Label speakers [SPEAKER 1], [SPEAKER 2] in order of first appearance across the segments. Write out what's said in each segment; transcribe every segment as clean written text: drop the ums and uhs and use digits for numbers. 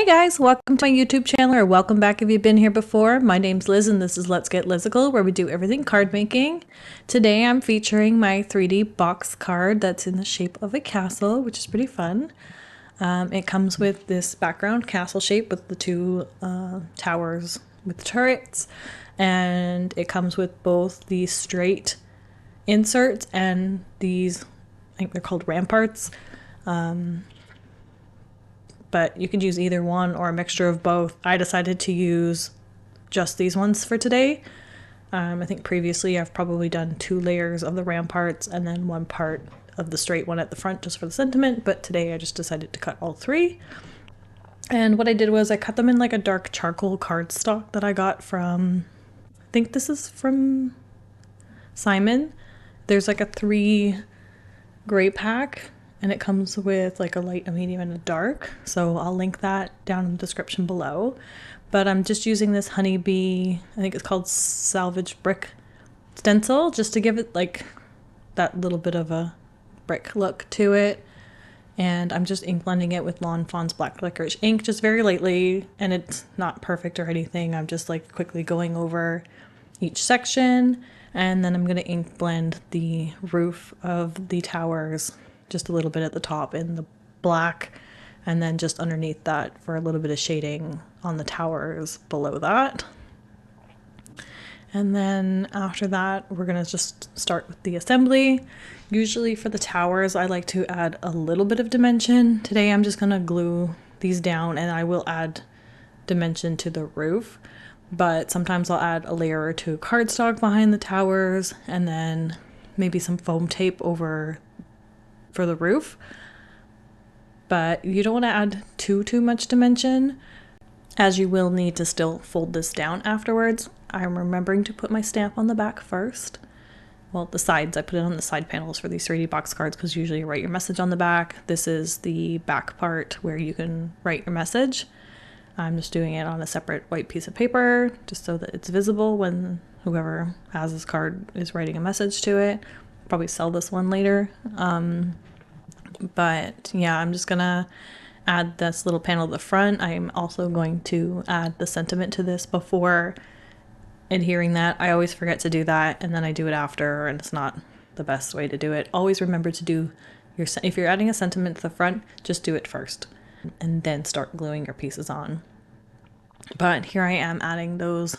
[SPEAKER 1] Hey guys, welcome to my YouTube channel, or welcome back if you've been here before. My name's Liz and this is Let's Get Lizical, where we do everything card making. Today I'm featuring my 3D box card that's in the shape of a castle, which is pretty fun. It comes with this background castle shape with the two towers with turrets, and it comes with both the straight inserts and these, I think they're called ramparts. But you could use either one or a mixture of both. I decided to use just these ones for today. I think previously I've probably done 2 layers of the ramparts and then 1 part of the straight one at the front just for the sentiment, but today I just decided to cut all 3. And what I did was I cut them in like a dark charcoal cardstock that I got from, I think this is from Simon. There's like a 3 gray pack, and it comes with like a light, a medium, and a dark. So I'll link that down in the description below. But I'm just using this honeybee, I think it's called salvage brick stencil, just to give it like that little bit of a brick look to it. And I'm just ink blending it with Lawn Fawn's black licorice ink, just very lightly, and it's not perfect or anything. I'm just like quickly going over each section, and then I'm going to ink blend the roof of the towers just a little bit at the top in the black, and then just underneath that for a little bit of shading on the towers below that. And then after that, we're gonna just start with the assembly. Usually for the towers, I like to add a little bit of dimension. Today I'm just gonna glue these down, and I will add dimension to the roof, but sometimes I'll add a layer or 2 cardstock behind the towers, and then maybe some foam tape over for the roof. But you don't want to add too much dimension, as you will need to still fold this down afterwards. I'm remembering to put my stamp on the back first. Well, the sides, I put it on the side panels for these 3D box cards because usually you write your message on the back. This is the back part where you can write your message. I'm just doing it on a separate white piece of paper just so that it's visible when whoever has this card is writing a message to it. Probably sell this one later. But yeah, I'm just gonna add this little panel at the front. I'm also going to add the sentiment to this before adhering that. I always forget to do that, and then I do it after, and it's not the best way to do it. Always remember to do your, if you're adding a sentiment to the front, just do it first and then start gluing your pieces on. But here I am adding those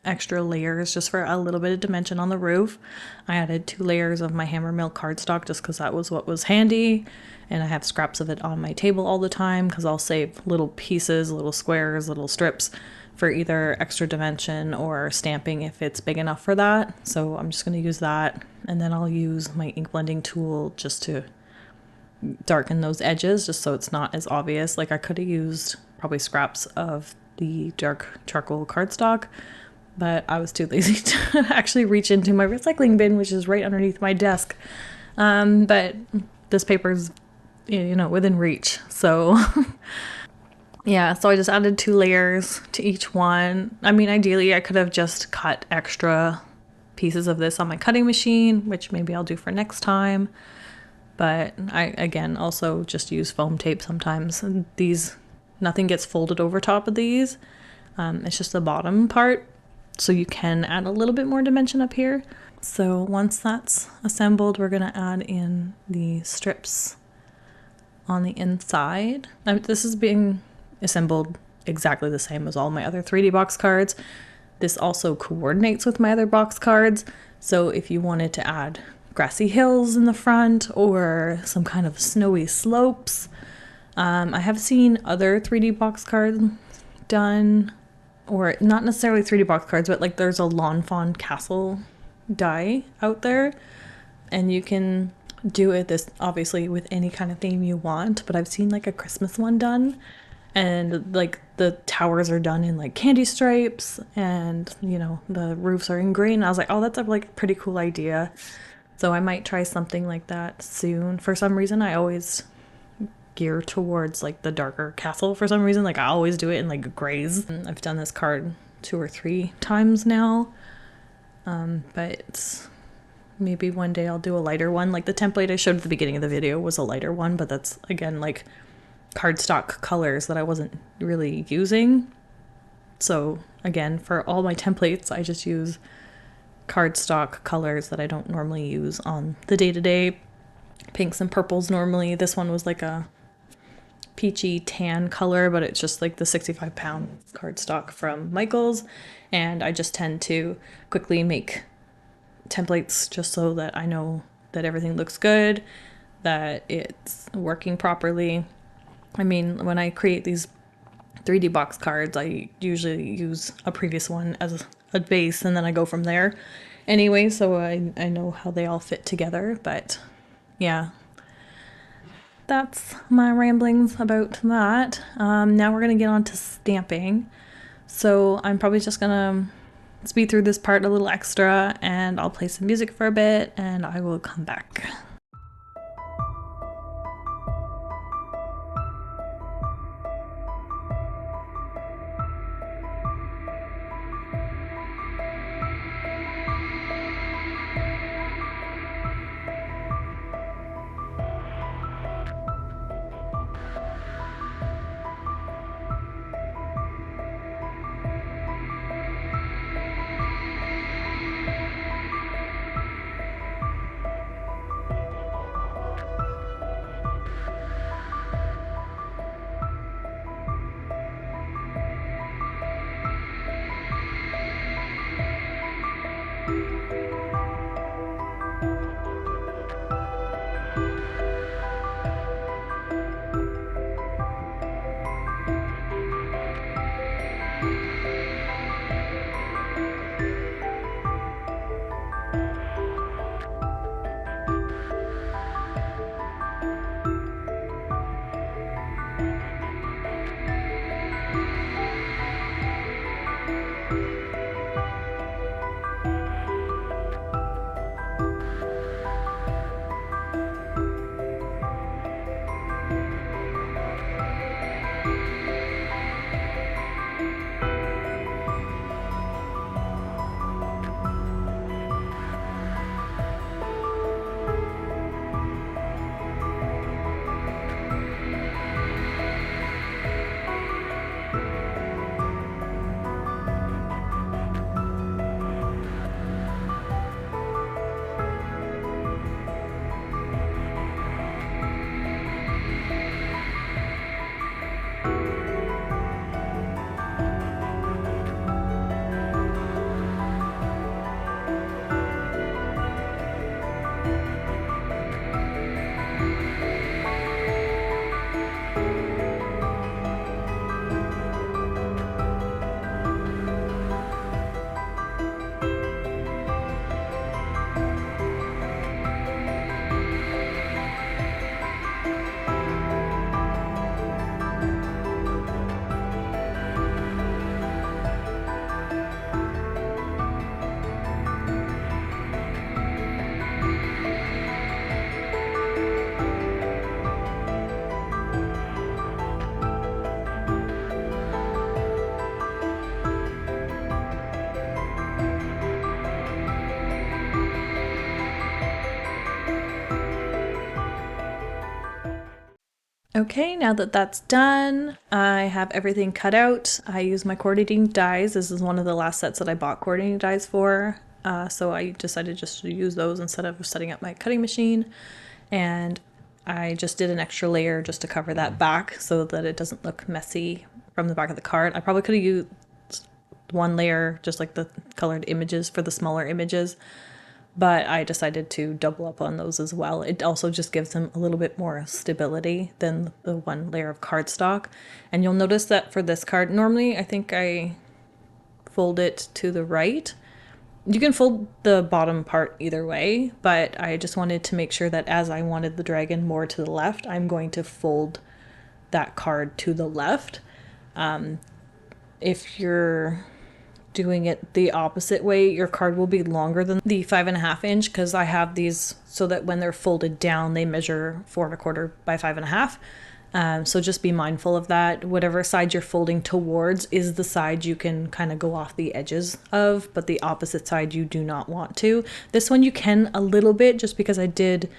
[SPEAKER 1] extra layers just for a little bit of dimension on the roof. I added 2 layers of my Hammermill cardstock just because that was what was handy, and I have scraps of it on my table all the time because I'll save little pieces, little squares, little strips for either extra dimension or stamping if it's big enough for that. So I'm just going to use that, and then I'll use my ink blending tool just to darken those edges just so it's not as obvious. Like I could have used probably scraps of the dark charcoal cardstock, but I was too lazy to actually reach into my recycling bin, which is right underneath my desk. But this paper's, you know, within reach. So yeah, so I just added 2 layers to each one. I mean, ideally I could have just cut extra pieces of this on my cutting machine, which maybe I'll do for next time. But I, again, also just use foam tape sometimes. And these, nothing gets folded over top of these. It's just the bottom part. So you can add a little bit more dimension up here. So once that's assembled, we're gonna add in the strips on the inside. This is being assembled exactly the same as all my other 3D box cards. This also coordinates with my other box cards. So if you wanted to add grassy hills in the front or some kind of snowy slopes, I have seen other 3D box cards done, or not necessarily 3D box cards, but like there's a Lawn Fawn castle die out there, and you can do it this obviously with any kind of theme you want, but I've seen like a Christmas one done, and like the towers are done in like candy stripes, and you know, the roofs are in green. I was like, oh, that's a like pretty cool idea. So I might try something like that soon. For some reason I always gear towards like the darker castle for some reason. Like I always do it in like grays. I've done this card 2 or 3 times now, but maybe one day I'll do a lighter one. Like the template I showed at the beginning of the video was a lighter one, but that's again like cardstock colors that I wasn't really using. So again, for all my templates, I just use cardstock colors that I don't normally use on the day-to-day. Pinks and purples normally. This one was like a peachy tan color, but it's just like the 65-pound cardstock from Michaels. And I just tend to quickly make templates just so that I know that everything looks good, that it's working properly. I mean, when I create these 3D box cards, I usually use a previous one as a base and then I go from there anyway, so I know how they all fit together. But yeah, that's my ramblings about that. Now we're gonna get on to stamping. So I'm probably just gonna speed through this part a little extra and I'll play some music for a bit and I will come back. Okay, now that that's done, I have everything cut out. I use my coordinating dies. This is one of the last sets that I bought coordinating dies for. So I decided just to use those instead of setting up my cutting machine. And I just did an extra layer just to cover that back so that it doesn't look messy from the back of the card. I probably could have used one layer, just like the colored images for the smaller images, but I decided to double up on those as well. It also just gives them a little bit more stability than the one layer of cardstock. And you'll notice that for this card, normally I think I fold it to the right. You can fold the bottom part either way, but I just wanted to make sure that as I wanted the dragon more to the left, I'm going to fold that card to the left. If you're doing it the opposite way, your card will be longer than the 5.5 inch, because I have these so that when they're folded down, they measure 4.25 by 5.5. So just be mindful of that. Whatever side you're folding towards is the side you can kind of go off the edges of, but the opposite side you do not want to. This one you can a little bit, just because I did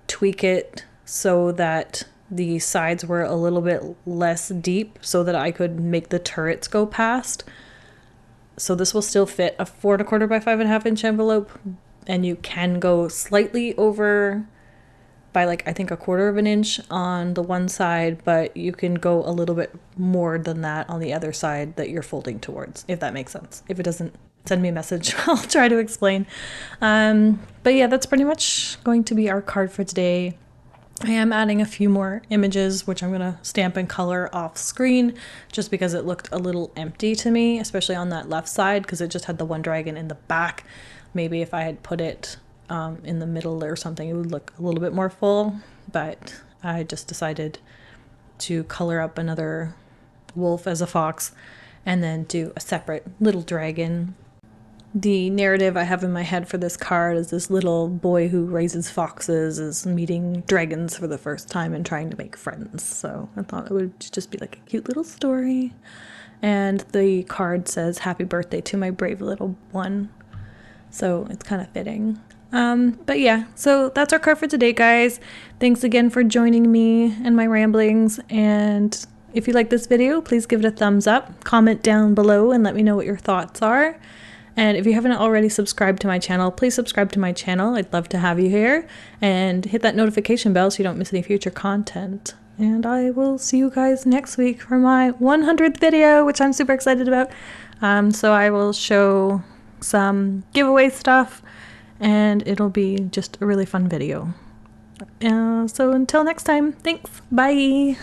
[SPEAKER 1] tweak it so that the sides were a little bit less deep so that I could make the turrets go past. So this will still fit a 4 1/4 by 5.5 inch envelope, and you can go slightly over by like I think a 1/4 of an inch on the one side, but you can go a little bit more than that on the other side that you're folding towards, if that makes sense. If it doesn't, send me a message. I'll try to explain. But yeah, that's pretty much going to be our card for today. I am adding a few more images, which I'm going to stamp and color off screen just because it looked a little empty to me, especially on that left side because it just had the one dragon in the back. Maybe if I had put it in the middle or something, it would look a little bit more full, but I just decided to color up another wolf as a fox and then do a separate little dragon. The narrative I have in my head for this card is this little boy who raises foxes is meeting dragons for the first time and trying to make friends. So I thought it would just be like a cute little story. And the card says, "Happy birthday to my brave little one." So it's kind of fitting. But yeah, so that's our card for today, guys. Thanks again for joining me and my ramblings. And if you like this video, please give it a thumbs up, comment down below and let me know what your thoughts are. And if you haven't already subscribed to my channel, please subscribe to my channel. I'd love to have you here. And hit that notification bell so you don't miss any future content. And I will see you guys next week for my 100th video, which I'm super excited about. So I will show some giveaway stuff, and it'll be just a really fun video. So until next time, thanks, bye!